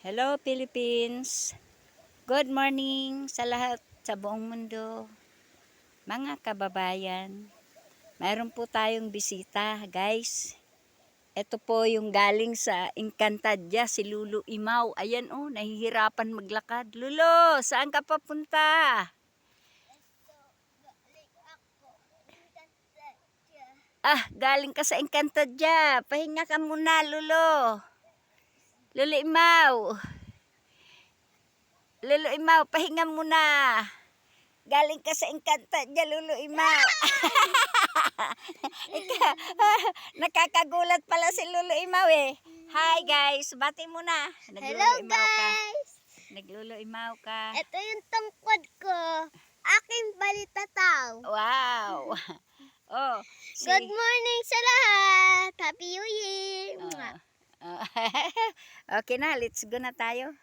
Hello Philippines! Good morning sa lahat sa buong mundo. Mga kababayan, mayroon po tayong bisita guys. Ito po yung galing sa Encantadia, si Lulu Imaw. Ayan oh, nahihirapan maglakad. Lulu, saan ka papunta? Galing ka sa Encantadia. Pahinga ka muna, Lulu. Lulu Imaw. Lulu Imaw, pahinga muna. Galing ka sa Encantadia, Lulu Imaw. Nakakagulat pala si Lulu Imaw eh. Hi guys, bati muna. Hello guys! Naglulu Imaw ka. Ito yung tungkod ko. Aking balita tao. Wow. Oh, Good morning sa lahat. Happy New Year. Okay na, let's go na tayo.